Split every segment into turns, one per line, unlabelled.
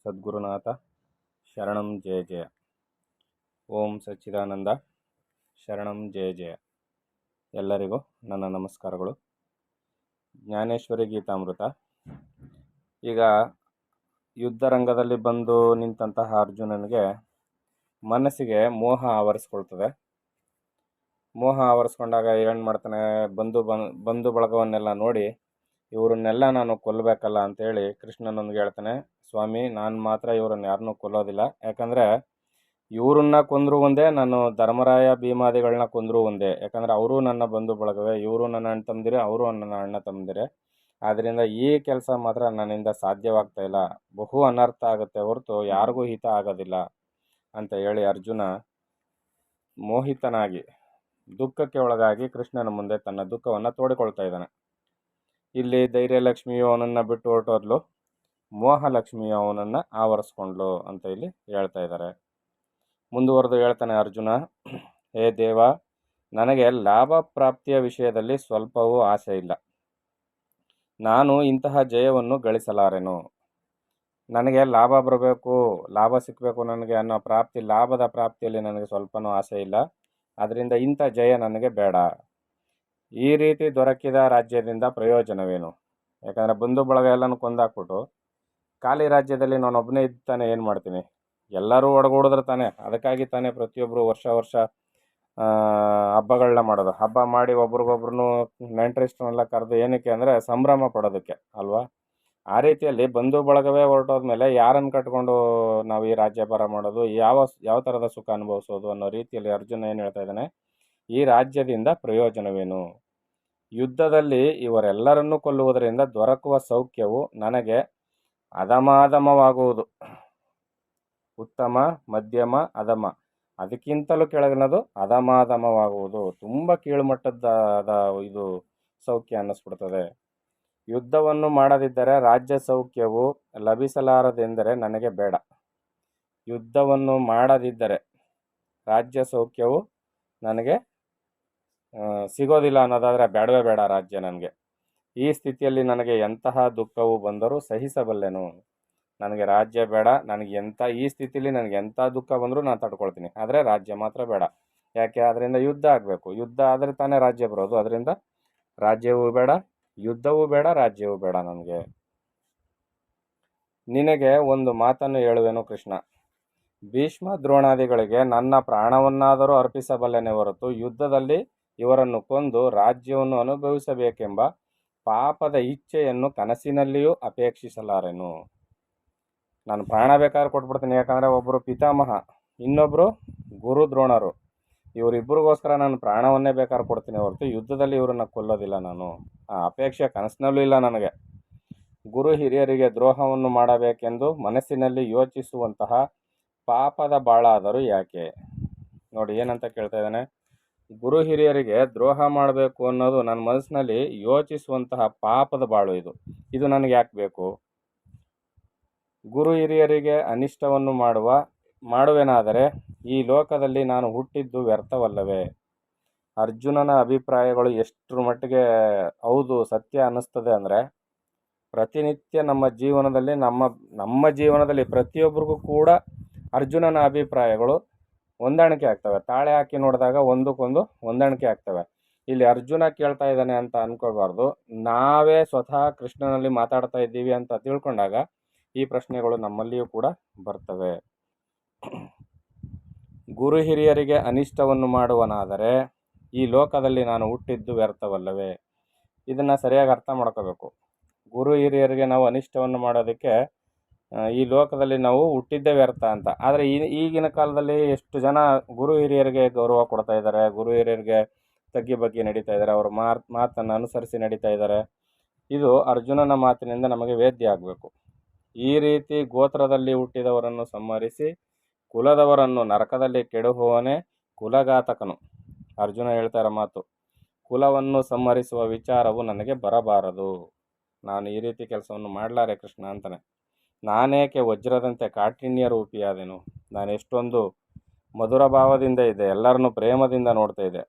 ಸದ್ಗುರುನಾಥ ಶರಣಂ ಜಯ ಜಯ. ಓಂ ಸಚ್ಚಿದಾನಂದ ಶರಣಂ ಜಯ ಜಯ. ಎಲ್ಲರಿಗೂ ನನ್ನ ನಮಸ್ಕಾರಗಳು. ಜ್ಞಾನೇಶ್ವರಿ ಗೀತಾಮೃತ. ಈಗ ಯುದ್ಧರಂಗದಲ್ಲಿ ಬಂದು ನಿಂತಹ ಅರ್ಜುನನಿಗೆ ಮನಸ್ಸಿಗೆ ಮೋಹ ಆವರಿಸ್ಕೊಳ್ತದೆ. ಮೋಹ ಆವರಿಸ್ಕೊಂಡಾಗ ಏನು ಮಾಡ್ತಾನೆ, ಬಂಧು ಬಳಗವನ್ನೆಲ್ಲ ನೋಡಿ ಇವರನ್ನೆಲ್ಲ ನಾನು ಕೊಲ್ಲಬೇಕಲ್ಲ ಅಂತೇಳಿ ಕೃಷ್ಣನೊಂದಿಗೆ ಹೇಳ್ತಾನೆ, ಸ್ವಾಮಿ ನಾನು ಮಾತ್ರ ಇವರನ್ನು ಯಾರನ್ನೂ ಕೊಲ್ಲೋದಿಲ್ಲ. ಯಾಕಂದರೆ ಇವರನ್ನ ಕೊಂದರೂ ಒಂದೇ, ನಾನು ಧರ್ಮರಾಯ ಭೀಮಾದಿಗಳನ್ನ ಕೊಂದರೂ ಒಂದೇ. ಯಾಕಂದರೆ ಅವರು ನನ್ನ ಬಂಧು ಬಳಗವೇ, ಇವರು ನನ್ನ ಅಣ್ಣ ತಮ್ಮದಿರೇ, ಅವರು ನನ್ನ ಅಣ್ಣ ತಮ್ಮದಿರೇ. ಆದ್ದರಿಂದ ಈ ಕೆಲಸ ಮಾತ್ರ ನನ್ನಿಂದ ಸಾಧ್ಯವಾಗ್ತಾ ಇಲ್ಲ, ಬಹು ಅನರ್ಥ ಆಗುತ್ತೆ ಹೊರತು ಯಾರಿಗೂ ಹಿತ ಆಗೋದಿಲ್ಲ ಅಂತ ಹೇಳಿ ಅರ್ಜುನ ಮೋಹಿತನಾಗಿ ದುಃಖಕ್ಕೆ ಒಳಗಾಗಿ ಕೃಷ್ಣನ ಮುಂದೆ ತನ್ನ ದುಃಖವನ್ನು ತೋಡಿಕೊಳ್ತಾ ಇದ್ದಾನೆ. ಇಲ್ಲಿ ಧೈರ್ಯಲಕ್ಷ್ಮಿಯು ಅವನನ್ನು ಬಿಟ್ಟು ಹೊರಟೋದ್ಲು, ಮೋಹಲಕ್ಷ್ಮಿಯು ಅವನನ್ನು ಆವರಿಸ್ಕೊಂಡ್ಲು ಅಂತ ಇಲ್ಲಿ ಹೇಳ್ತಾ ಇದ್ದಾರೆ. ಮುಂದುವರೆದು ಹೇಳ್ತಾನೆ ಅರ್ಜುನ, ಹೇ ದೇವ, ನನಗೆ ಲಾಭ ಪ್ರಾಪ್ತಿಯ ವಿಷಯದಲ್ಲಿ ಸ್ವಲ್ಪವೂ ಆಸೆ ಇಲ್ಲ. ನಾನು ಇಂತಹ ಜಯವನ್ನು ಗಳಿಸಲಾರೆನು. ನನಗೆ ಲಾಭ ಬರಬೇಕು, ಲಾಭ ಸಿಕ್ಕಬೇಕು ನನಗೆ ಅನ್ನೋ ಲಾಭದ ಪ್ರಾಪ್ತಿಯಲ್ಲಿ ನನಗೆ ಸ್ವಲ್ಪನೂ ಆಸೆ ಇಲ್ಲ. ಅದರಿಂದ ಇಂಥ ಜಯ ನನಗೆ ಬೇಡ. ಈ ರೀತಿ ದೊರಕಿದ ರಾಜ್ಯದಿಂದ ಪ್ರಯೋಜನವೇನು? ಯಾಕಂದರೆ ಬಂಧು ಬಳಗ ಎಲ್ಲನೂ ಕೊಂದಾಕ್ಬಿಟ್ಟು ಖಾಲಿ ರಾಜ್ಯದಲ್ಲಿ ನಾನೊಬ್ಬನೇ ಇದ್ದಾನೆ ಏನು ಮಾಡ್ತೀನಿ? ಎಲ್ಲರೂ ಒಡಗೂಡಿದ್ರೆ ತಾನೆ. ಅದಕ್ಕಾಗಿ ತಾನೇ ಪ್ರತಿಯೊಬ್ಬರು ವರ್ಷ ಹಬ್ಬಗಳನ್ನ ಮಾಡೋದು. ಹಬ್ಬ ಮಾಡಿ ಒಬ್ರಿಗೊಬ್ರು ನೆಂಟರಿಷ್ಟನ್ನೆಲ್ಲ ಕರೆದು ಏನಕ್ಕೆ ಅಂದರೆ ಸಂಭ್ರಮ ಪಡೋದಕ್ಕೆ ಅಲ್ವಾ? ಆ ರೀತಿಯಲ್ಲಿ ಬಂಧು ಬಳಗವೇ ಹೊರಟೋದ್ಮೇಲೆ ಯಾರನ್ನು ಕಟ್ಕೊಂಡು ನಾವು ಈ ರಾಜ್ಯಭಾರ ಮಾಡೋದು, ಯಾವ ಥರದ ಸುಖ ಅನುಭವಿಸೋದು ಅನ್ನೋ ರೀತಿಯಲ್ಲಿ ಅರ್ಜುನ ಏನು ಹೇಳ್ತಾ ಇದ್ದಾನೆ, ಈ ರಾಜ್ಯದಿಂದ ಪ್ರಯೋಜನವೇನು? ಯುದ್ಧದಲ್ಲಿ ಇವರೆಲ್ಲರನ್ನೂ ಕೊಲ್ಲುವುದರಿಂದ ದೊರಕುವ ಸೌಖ್ಯವು ನನಗೆ ಅಧಮಾಧಮವಾಗುವುದು. ಉತ್ತಮ, ಮಧ್ಯಮ, ಅಧಮ, ಅದಕ್ಕಿಂತಲೂ ಕೆಳಗಿನದು ಅಧಮಾಧಮವಾಗುವುದು. ತುಂಬ ಕೀಳುಮಟ್ಟದ ಇದು ಸೌಖ್ಯ ಅನ್ನಿಸ್ಬಿಡ್ತದೆ. ಯುದ್ಧವನ್ನು ಮಾಡದಿದ್ದರೆ ರಾಜ್ಯ ಸೌಖ್ಯವು ಲಭಿಸಲಾರದೆಂದರೆ ನನಗೆ ಬೇಡ. ಯುದ್ಧವನ್ನು ಮಾಡದಿದ್ದರೆ ರಾಜ್ಯ ಸೌಖ್ಯವು ನನಗೆ ಸಿಗೋದಿಲ್ಲ ಅನ್ನೋದಾದರೆ ಬೇಡವೇ ಬೇಡ ರಾಜ್ಯ ನನಗೆ. ಈ ಸ್ಥಿತಿಯಲ್ಲಿ ನನಗೆ ಎಂತಹ ದುಃಖವು ಬಂದರೂ ಸಹಿಸಬಲ್ಲೆನು. ನನಗೆ ರಾಜ್ಯ ಬೇಡ. ಈ ಸ್ಥಿತಿಯಲ್ಲಿ ನನಗೆ ಎಂಥ ದುಃಖ ಬಂದರೂ ನಾನು ತಡ್ಕೊಳ್ತೀನಿ, ಆದರೆ ರಾಜ್ಯ ಮಾತ್ರ ಬೇಡ. ಯಾಕೆ? ಅದರಿಂದ ಯುದ್ಧ ಆಗಬೇಕು. ಯುದ್ಧ ಆದರೆ ತಾನೇ ರಾಜ್ಯ ಬರೋದು. ಅದರಿಂದ ರಾಜ್ಯವೂ ಬೇಡ, ಯುದ್ಧವೂ ಬೇಡ, ರಾಜ್ಯವೂ ಬೇಡ ನನಗೆ. ನಿನಗೆ ಒಂದು ಮಾತನ್ನು ಹೇಳುವೆನು ಕೃಷ್ಣ. ಭೀಷ್ಮ ದ್ರೋಣಾದಿಗಳಿಗೆ ನನ್ನ ಪ್ರಾಣವನ್ನಾದರೂ ಅರ್ಪಿಸಬಲ್ಲೆನೆ ಹೊರತು ಯುದ್ಧದಲ್ಲಿ ಇವರನ್ನು ಕೊಂದು ರಾಜ್ಯವನ್ನು ಅನುಭವಿಸಬೇಕೆಂಬ ಪಾಪದ ಇಚ್ಛೆಯನ್ನು ಕನಸಿನಲ್ಲಿಯೂ ಅಪೇಕ್ಷಿಸಲಾರೆನು. ನಾನು ಪ್ರಾಣ ಬೇಕಾದ್ರೆ ಕೊಟ್ಬಿಡ್ತೀನಿ. ಯಾಕಂದರೆ ಒಬ್ಬರು ಪಿತಾಮಹ, ಇನ್ನೊಬ್ಬರು ಗುರು ದ್ರೋಣರು. ಇವರಿಬ್ಬರಿಗೋಸ್ಕರ ನಾನು ಪ್ರಾಣವನ್ನೇ ಬೇಕಾದ್ರೆ ಕೊಡ್ತೀನಿ ಹೊರತು ಯುದ್ಧದಲ್ಲಿ ಇವರನ್ನು ಕೊಲ್ಲೋದಿಲ್ಲ ನಾನು. ಆ ಅಪೇಕ್ಷೆ ಕನಸಿನಲ್ಲೂ ಇಲ್ಲ ನನಗೆ. ಗುರು ಹಿರಿಯರಿಗೆ ದ್ರೋಹವನ್ನು ಮಾಡಬೇಕೆಂದು ಮನಸ್ಸಿನಲ್ಲಿ ಯೋಚಿಸುವಂತಹ ಪಾಪದ ಬಾಳಾದರೂ ಯಾಕೆ? ನೋಡಿ ಏನಂತ ಕೇಳ್ತಾ ಇದ್ದಾನೆ. ಗುರು ಹಿರಿಯರಿಗೆ ದ್ರೋಹ ಮಾಡಬೇಕು ಅನ್ನೋದು ನನ್ನ ಮನಸ್ಸಿನಲ್ಲಿ ಯೋಚಿಸುವಂತಹ ಪಾಪದ ಬಾಳು. ಇದು ನನಗೆ ಯಾಕೆ ಬೇಕು? ಗುರು ಹಿರಿಯರಿಗೆ ಅನಿಷ್ಟವನ್ನು ಮಾಡುವೆನಾದರೆ ಈ ಲೋಕದಲ್ಲಿ ನಾನು ಹುಟ್ಟಿದ್ದು ವ್ಯರ್ಥವಲ್ಲವೇ? ಅರ್ಜುನನ ಅಭಿಪ್ರಾಯಗಳು ಎಷ್ಟರ ಮಟ್ಟಿಗೆ ಹೌದು ಸತ್ಯ ಅನ್ನಿಸ್ತದೆ ಅಂದರೆ, ಪ್ರತಿನಿತ್ಯ ನಮ್ಮ ಜೀವನದಲ್ಲಿ ಪ್ರತಿಯೊಬ್ಬರಿಗೂ ಕೂಡ ಅರ್ಜುನನ ಅಭಿಪ್ರಾಯಗಳು ಹೊಂದಾಣಿಕೆ ಆಗ್ತವೆ. ತಾಳೆ ಹಾಕಿ ನೋಡಿದಾಗ ಒಂದಕ್ಕೊಂದು ಹೊಂದಾಣಿಕೆ ಆಗ್ತವೆ. ಇಲ್ಲಿ ಅರ್ಜುನ ಕೇಳ್ತಾ ಇದ್ದಾನೆ ಅಂತ ಅನ್ಕೋಬಾರ್ದು. ನಾವೇ ಸ್ವತಃ ಕೃಷ್ಣನಲ್ಲಿ ಮಾತಾಡ್ತಾ ಇದ್ದೀವಿ ಅಂತ ತಿಳ್ಕೊಂಡಾಗ ಈ ಪ್ರಶ್ನೆಗಳು ನಮ್ಮಲ್ಲಿಯೂ ಕೂಡ ಬರ್ತವೆ. ಗುರು ಹಿರಿಯರಿಗೆ ಅನಿಷ್ಟವನ್ನು ಮಾಡುವನಾದರೆ ಈ ಲೋಕದಲ್ಲಿ ನಾನು ಹುಟ್ಟಿದ್ದು ವ್ಯರ್ಥವಲ್ಲವೇ? ಇದನ್ನು ಸರಿಯಾಗಿ ಅರ್ಥ ಮಾಡ್ಕೋಬೇಕು. ಗುರು ಹಿರಿಯರಿಗೆ ನಾವು ಅನಿಷ್ಟವನ್ನು ಮಾಡೋದಕ್ಕೆ ಈ ಲೋಕದಲ್ಲಿ ನಾವು ಹುಟ್ಟಿದ್ದೇ ವ್ಯರ್ಥ ಅಂತ. ಆದರೆ ಈಗಿನ ಕಾಲದಲ್ಲಿ ಎಷ್ಟು ಜನ ಗುರು ಹಿರಿಯರಿಗೆ ಗೌರವ ಕೊಡ್ತಾ ಇದ್ದಾರೆ, ಗುರು ಹಿರಿಯರಿಗೆ ತಗ್ಗಿ ಬಗ್ಗೆ ನಡೀತಾ ಇದ್ದಾರೆ, ಅವರ ಮಾತನ್ನು ಅನುಸರಿಸಿ ನಡೀತಾ ಇದ್ದಾರೆ. ಇದು ಅರ್ಜುನನ ಮಾತಿನಿಂದ ನಮಗೆ ವೇದ್ಯ ಆಗಬೇಕು. ಈ ರೀತಿ ಗೋತ್ರದಲ್ಲಿ ಹುಟ್ಟಿದವರನ್ನು ಸಂಹರಿಸಿ ಕುಲದವರನ್ನು ನರಕದಲ್ಲಿ ಕೆಡುವವನೇ ಕುಲಘಾತಕನು. ಅರ್ಜುನ ಹೇಳ್ತಾರ ಮಾತು, ಕುಲವನ್ನು ಸಂಹರಿಸುವ ವಿಚಾರವು ನನಗೆ ಬರಬಾರದು. ನಾನು ಈ ರೀತಿ ಕೆಲಸವನ್ನು ಮಾಡಲಾರೆ ಕೃಷ್ಣ ಅಂತಾನೆ. ನಾನೇಕೆ ವಜ್ರದಂತೆ ಕಾಠಿಣ್ಯ ರೂಪಿಯಾದೆನು? ನಾನು ಎಷ್ಟೊಂದು ಮಧುರ ಭಾವದಿಂದ ಇದೆ, ಎಲ್ಲರನ್ನೂ ಪ್ರೇಮದಿಂದ ನೋಡ್ತಾ ಇದೆ.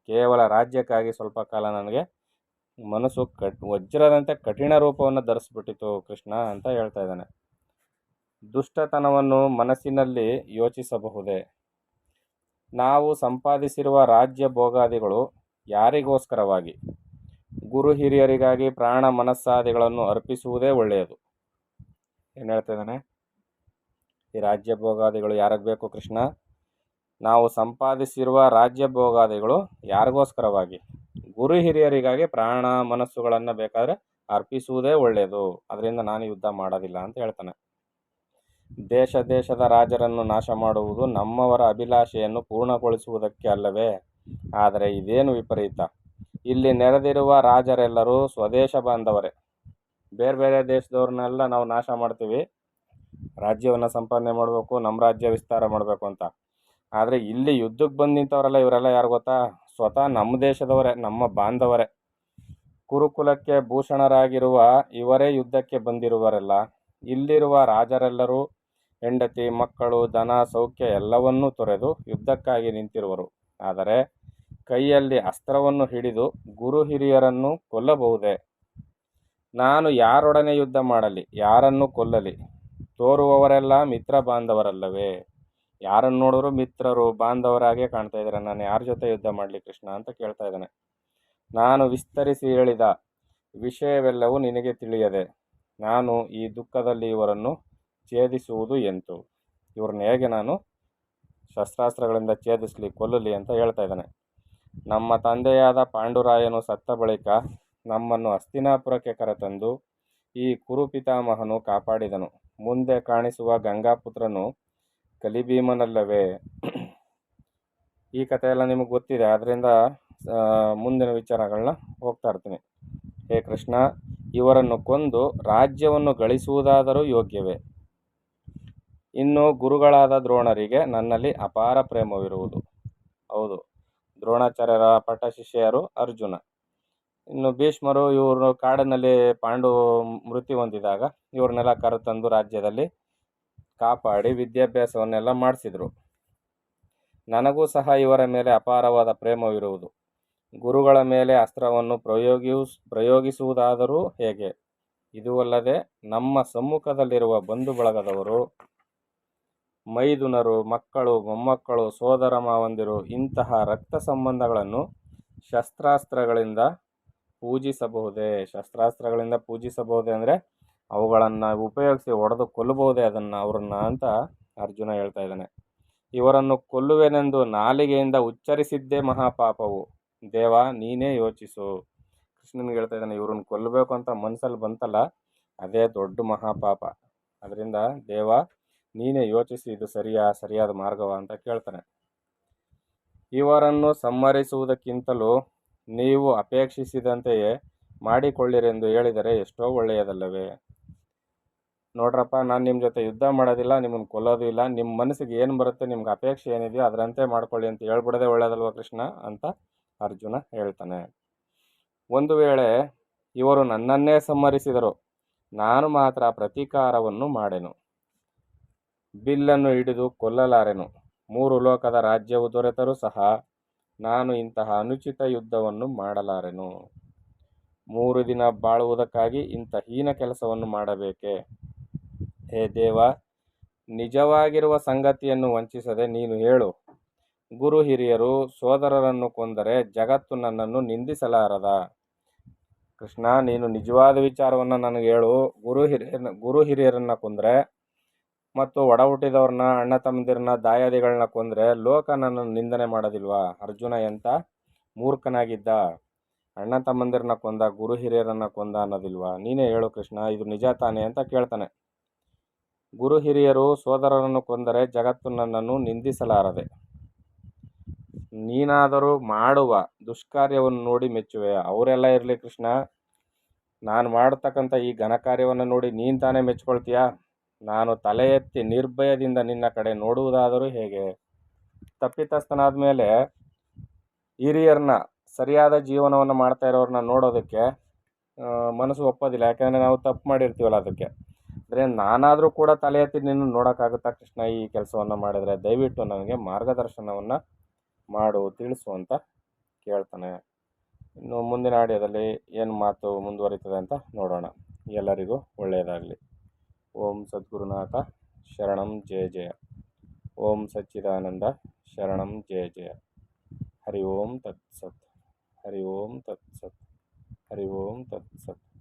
ಕೇವಲ ರಾಜ್ಯಕ್ಕಾಗಿ ಸ್ವಲ್ಪ ಕಾಲ ನನಗೆ ಮನಸ್ಸು ವಜ್ರದಂತೆ ಕಠಿಣ ರೂಪವನ್ನು ಧರಿಸ್ಬಿಟ್ಟಿತು ಕೃಷ್ಣ ಅಂತ ಹೇಳ್ತಾ ಇದ್ದಾನೆ. ದುಷ್ಟತನವನ್ನು ಮನಸ್ಸಿನಲ್ಲಿ ಯೋಚಿಸಬಹುದೇ? ನಾವು ಸಂಪಾದಿಸಿರುವ ರಾಜ್ಯ ಭೋಗಾದಿಗಳು ಯಾರಿಗೋಸ್ಕರವಾಗಿ? ಗುರು ಹಿರಿಯರಿಗಾಗಿ ಪ್ರಾಣ ಮನಸ್ಸಾದಿಗಳನ್ನು ಅರ್ಪಿಸುವುದೇ ಒಳ್ಳೆಯದು. ಏನು ಹೇಳ್ತಾ ಇದ್ದಾನೆ? ಈ ರಾಜ್ಯ ಭೋಗಾದಿಗಳು ಯಾರಿಗೆ ಬೇಕು ಕೃಷ್ಣ? ನಾವು ಸಂಪಾದಿಸಿರುವ ರಾಜ್ಯ ಭೋಗಾದಿಗಳು ಯಾರಿಗೋಸ್ಕರವಾಗಿ? ಗುರು ಹಿರಿಯರಿಗಾಗಿ ಪ್ರಾಣ ಮನಸ್ಸುಗಳನ್ನು ಬೇಕಾದರೆ ಅರ್ಪಿಸುವುದೇ ಒಳ್ಳೆಯದು. ಅದರಿಂದ ನಾನು ಯುದ್ಧ ಮಾಡೋದಿಲ್ಲ ಅಂತ ಹೇಳ್ತಾನೆ. ದೇಶ ದೇಶದ ರಾಜರನ್ನು ನಾಶ ಮಾಡುವುದು ನಮ್ಮವರ ಅಭಿಲಾಷೆಯನ್ನು ಪೂರ್ಣಗೊಳಿಸುವುದಕ್ಕೆ ಅಲ್ಲವೇ? ಆದರೆ ಇದೇನು ವಿಪರೀತ! ಇಲ್ಲಿ ನೆರೆದಿರುವ ರಾಜರೆಲ್ಲರೂ ಸ್ವದೇಶ ಬಾಂಧವರೇ. ಬೇರೆ ಬೇರೆ ದೇಶದವ್ರನ್ನೆಲ್ಲ ನಾವು ನಾಶ ಮಾಡ್ತೀವಿ, ರಾಜ್ಯವನ್ನು ಸಂಪಾದನೆ ಮಾಡಬೇಕು, ನಮ್ಮ ರಾಜ್ಯ ವಿಸ್ತಾರ ಮಾಡಬೇಕು ಅಂತ. ಆದರೆ ಇಲ್ಲಿ ಯುದ್ಧಕ್ಕೆ ಬಂದು ನಿಂತವರೆಲ್ಲ ಇವರೆಲ್ಲ ಯಾರು ಗೊತ್ತಾ? ಸ್ವತಃ ನಮ್ಮ ದೇಶದವರೇ, ನಮ್ಮ ಬಾಂಧವರೇ. ಕುರುಕುಲಕ್ಕೆ ಭೂಷಣರಾಗಿರುವ ಇವರೇ ಯುದ್ಧಕ್ಕೆ ಬಂದಿರುವರೆಲ್ಲ. ಇಲ್ಲಿರುವ ರಾಜರೆಲ್ಲರೂ ಹೆಂಡತಿ ಮಕ್ಕಳು ಧನ ಸೌಖ್ಯ ಎಲ್ಲವನ್ನೂ ತೊರೆದು ಯುದ್ಧಕ್ಕಾಗಿ ನಿಂತಿರುವರು. ಆದರೆ ಕೈಯಲ್ಲಿ ಅಸ್ತ್ರವನ್ನು ಹಿಡಿದು ಗುರು ಹಿರಿಯರನ್ನು ಕೊಲ್ಲಬಹುದೇ? ನಾನು ಯಾರೊಡನೆ ಯುದ್ಧ ಮಾಡಲಿ, ಯಾರನ್ನು ಕೊಲ್ಲಲಿ? ತೋರುವವರೆಲ್ಲ ಮಿತ್ರ ಬಾಂಧವರಲ್ಲವೇ? ಯಾರನ್ನು ನೋಡಿದ್ರು ಮಿತ್ರರು ಬಾಂಧವರಾಗೇ ಕಾಣ್ತಾ ಇದ್ದಾರೆ. ನಾನು ಯಾರ ಜೊತೆ ಯುದ್ಧ ಮಾಡಲಿ ಕೃಷ್ಣ ಅಂತ ಕೇಳ್ತಾ ಇದ್ದಾನೆ. ನಾನು ವಿಸ್ತರಿಸಿ ಹೇಳಿದ ವಿಷಯವೆಲ್ಲವೂ ನಿನಗೆ ತಿಳಿಯದೆ ನಾನು ಈ ದುಃಖದಲ್ಲಿ ಇವರನ್ನು ಛೇದಿಸುವುದು ಎಂತು? ಇವ್ರನ್ನ ಹೇಗೆ ನಾನು ಶಸ್ತ್ರಾಸ್ತ್ರಗಳಿಂದ ಛೇದಿಸಲಿ, ಕೊಲ್ಲಲಿ ಅಂತ ಹೇಳ್ತಾ ಇದ್ದಾನೆ. ನಮ್ಮ ತಂದೆಯಾದ ಪಾಂಡುರಾಯನು ಸತ್ತ ಬಳಿಕ ನಮ್ಮನ್ನು ಹಸ್ತಿನಾಪುರಕ್ಕೆ ಕರೆತಂದು ಈ ಕುರುಪಿತಾಮಹನು ಕಾಪಾಡಿದನು. ಮುಂದೆ ಕಾಣಿಸುವ ಗಂಗಾಪುತ್ರನು ಕಲಿಭೀಮನಲ್ಲವೇ? ಈ ಕಥೆ ಎಲ್ಲ ನಿಮಗೆ ಗೊತ್ತಿದೆ, ಆದ್ದರಿಂದ ಮುಂದಿನ ವಿಚಾರಗಳನ್ನ ಹೋಗ್ತಾ ಇರ್ತೀನಿ. ಹೇ ಕೃಷ್ಣ, ಇವರನ್ನು ಕೊಂದು ರಾಜ್ಯವನ್ನು ಗಳಿಸುವುದಾದರೂ ಯೋಗ್ಯವೇ? ಇನ್ನು ಗುರುಗಳಾದ ದ್ರೋಣರಿಗೆ ನನ್ನಲ್ಲಿ ಅಪಾರ ಪ್ರೇಮವಿರುವುದು. ಹೌದು, ದ್ರೋಣಾಚಾರ್ಯರ ಪಟ್ಟ ಶಿಷ್ಯರು ಅರ್ಜುನ. ಇನ್ನು ಭೀಷ್ಮರು ಇವರು ಕಾಡಿನಲ್ಲಿ ಪಾಂಡು ಮೃತ್ಯು ಹೊಂದಿದಾಗ ಇವ್ರನ್ನೆಲ್ಲ ಕರೆತಂದು ರಾಜ್ಯದಲ್ಲಿ ಕಾಪಾಡಿ ವಿದ್ಯಾಭ್ಯಾಸವನ್ನೆಲ್ಲ ಮಾಡಿಸಿದರು. ನನಗೂ ಸಹ ಇವರ ಮೇಲೆ ಅಪಾರವಾದ ಪ್ರೇಮವಿರುವುದು. ಗುರುಗಳ ಮೇಲೆ ಅಸ್ತ್ರವನ್ನು ಪ್ರಯೋಗಿಸುವುದಾದರೂ ಹೇಗೆ? ಇದೂ ಅಲ್ಲದೆ ನಮ್ಮ ಸಮ್ಮುಖದಲ್ಲಿರುವ ಬಂಧು ಬಳಗದವರು, ಮೈದುನರು, ಮಕ್ಕಳು, ಮೊಮ್ಮಕ್ಕಳು, ಸೋದರ ಮಾವಂದಿರು, ಇಂತಹ ರಕ್ತ ಸಂಬಂಧಗಳನ್ನು ಶಸ್ತ್ರಾಸ್ತ್ರಗಳಿಂದ ಪೂಜಿಸಬಹುದೇ? ಶಸ್ತ್ರಾಸ್ತ್ರಗಳಿಂದ ಪೂಜಿಸಬಹುದೇ ಅಂದರೆ ಅವುಗಳನ್ನು ಉಪಯೋಗಿಸಿ ಹೊಡೆದು ಕೊಲ್ಲಬಹುದೇ ಅವರನ್ನ ಅಂತ ಅರ್ಜುನ ಹೇಳ್ತಾ ಇದ್ದಾನೆ. ಇವರನ್ನು ಕೊಲ್ಲುವೆನೆಂದು ನಾಲಿಗೆಯಿಂದ ಉಚ್ಚರಿಸಿದ್ದೇ ಮಹಾಪಾಪವು. ದೇವ, ನೀನೇ ಯೋಚಿಸು. ಕೃಷ್ಣನಿಗೆ ಹೇಳ್ತಾ ಇದ್ದಾನೆ, ಇವ್ರನ್ನ ಕೊಲ್ಲಬೇಕು ಅಂತ ಮನಸ್ಸಲ್ಲಿ ಬಂತಲ್ಲ, ಅದೇ ದೊಡ್ಡ ಮಹಾಪಾಪ. ಅದರಿಂದ ದೇವ, ನೀನೇ ಯೋಚಿಸಿ, ಇದು ಸರಿಯಾದ ಮಾರ್ಗವ ಅಂತ ಕೇಳ್ತಾನೆ. ಇವರನ್ನು ಸಂಹರಿಸುವುದಕ್ಕಿಂತಲೂ ನೀವು ಅಪೇಕ್ಷಿಸಿದಂತೆಯೇ ಮಾಡಿಕೊಳ್ಳಿರೆಂದು ಹೇಳಿದರೆ ಎಷ್ಟೋ ಒಳ್ಳೆಯದಲ್ಲವೇ? ನೋಡ್ರಪ್ಪ, ನಾನು ನಿಮ್ಮ ಜೊತೆ ಯುದ್ಧ ಮಾಡೋದಿಲ್ಲ, ನಿಮ್ಮನ್ನು ಕೊಲ್ಲೋದು ಇಲ್ಲ. ನಿಮ್ಮ ಮನಸ್ಸಿಗೆ ಏನು ಬರುತ್ತೆ, ನಿಮ್ಗೆ ಅಪೇಕ್ಷೆ ಏನಿದೆಯೋ ಅದರಂತೆ ಮಾಡ್ಕೊಳ್ಳಿ ಅಂತ ಹೇಳ್ಬಿಡೋದೇ ಒಳ್ಳೆಯದಲ್ವ ಕೃಷ್ಣ ಅಂತ ಅರ್ಜುನ ಹೇಳ್ತಾನೆ. ಒಂದು ವೇಳೆ ಇವರು ನನ್ನನ್ನೇ ಸಂಹರಿಸಿದರು, ನಾನು ಮಾತ್ರ ಪ್ರತೀಕಾರವನ್ನು ಮಾಡೆನು. ಬಿಲ್ಲನ್ನು ಹಿಡಿದು ಕೊಲ್ಲಲಾರೆನು. 3 ಲೋಕದ ರಾಜ್ಯವು ದೊರೆತರೂ ಸಹ ನಾನು ಇಂತಹ ಅನುಚಿತ ಯುದ್ಧವನ್ನು ಮಾಡಲಾರೆನು. 3 ದಿನ ಬಾಳುವುದಕ್ಕಾಗಿ ಇಂಥ ಹೀನ ಕೆಲಸವನ್ನು ಮಾಡಬೇಕೆ? ಹೇ ದೇವ, ನಿಜವಾಗಿರುವ ಸಂಗತಿಯನ್ನು ವಂಚಿಸದೆ ನೀನು ಹೇಳು. ಗುರು ಹಿರಿಯರು ಸೋದರರನ್ನು ಕೊಂದರೆ ಜಗತ್ತು ನನ್ನನ್ನು ನಿಂದಿಸಲಾರದ? ಕೃಷ್ಣ, ನೀನು ನಿಜವಾದ ವಿಚಾರವನ್ನು ನನಗೆ ಹೇಳು. ಗುರು ಹಿರಿಯರನ್ನ ಕೊಂದರೆ ಮತ್ತು ಒಡ ಹುಟ್ಟಿದವ್ರನ್ನ, ಅಣ್ಣ ತಮ್ಮಂದಿರನ್ನ, ದಾಯಾದಿಗಳನ್ನ ಕೊಂದರೆ ಲೋಕ ನನ್ನನ್ನು ನಿಂದನೆ ಮಾಡೋದಿಲ್ವಾ? ಅರ್ಜುನ ಎಂಥ ಮೂರ್ಖನಾಗಿದ್ದ! ಅಣ್ಣ ತಮ್ಮಂದಿರನ್ನ ಕೊಂದ, ಗುರು ಹಿರಿಯರನ್ನ ಕೊಂದ ಅನ್ನೋದಿಲ್ವಾ? ನೀನೇ ಹೇಳು ಕೃಷ್ಣ, ಇದು ನಿಜ ತಾನೇ ಅಂತ ಕೇಳ್ತಾನೆ. ಗುರು ಹಿರಿಯರು ಸೋದರರನ್ನು ಕೊಂದರೆ ಜಗತ್ತು ನನ್ನನ್ನು ನಿಂದಿಸಲಾರದೆ. ನೀನಾದರೂ ಮಾಡುವ ದುಷ್ಕಾರ್ಯವನ್ನು ನೋಡಿ ಮೆಚ್ಚುವೆ. ಅವರೆಲ್ಲ ಇರಲಿ ಕೃಷ್ಣ, ನಾನು ಮಾಡತಕ್ಕಂಥ ಈ ಘನಕಾರ್ಯವನ್ನು ನೋಡಿ ನೀನು ತಾನೇ ಮೆಚ್ಕೊಳ್ತೀಯಾ? ನಾನು ತಲೆ ಎತ್ತಿ ನಿರ್ಭಯದಿಂದ ನಿನ್ನ ಕಡೆ ನೋಡುವುದಾದರೂ ಹೇಗೆ? ತಪ್ಪಿತಸ್ಥನಾದ ಮೇಲೆ ಹಿರಿಯರನ್ನ, ಸರಿಯಾದ ಜೀವನವನ್ನು ಮಾಡ್ತಾ ಇರೋರನ್ನ ನೋಡೋದಕ್ಕೆ ಮನಸ್ಸು ಒಪ್ಪೋದಿಲ್ಲ. ಯಾಕೆಂದರೆ ನಾವು ತಪ್ಪು ಮಾಡಿರ್ತೀವಲ್ಲ ಅದಕ್ಕೆ. ಅಂದರೆ ನಾನಾದರೂ ಕೂಡ ತಲೆ ಎತ್ತಿ ನಿನ್ನ ನೋಡೋಕ್ಕಾಗುತ್ತಾ ಕೃಷ್ಣ? ಈ ಕೆಲಸವನ್ನು ಮಾಡಿದರೆ ದಯವಿಟ್ಟು ನನಗೆ ಮಾರ್ಗದರ್ಶನವನ್ನು ಮಾಡು, ತಿಳಿಸು ಅಂತ ಕೇಳ್ತಾನೆ. ಇನ್ನು ಮುಂದಿನ ಆಡಿಯೋದಲ್ಲಿ ಏನು ಮಾತು ಮುಂದುವರಿತದೆ ಅಂತ ನೋಡೋಣ. ಎಲ್ಲರಿಗೂ ಒಳ್ಳೆಯದಾಗಲಿ. ಓಂ ಸದ್ಗುರುನಾಥ ಶರಣಂ ಜಯ ಜಯ. ಓಂ ಸಚ್ಚಿದಾನಂದ ಶರಣಂ ಜಯ ಜಯ. ಹರಿ ಓಂ ತತ್ಸತ್. ಹರಿ ಓಂ ತತ್ಸತ್. ಹರಿ ಓಂ ತತ್ಸತ್.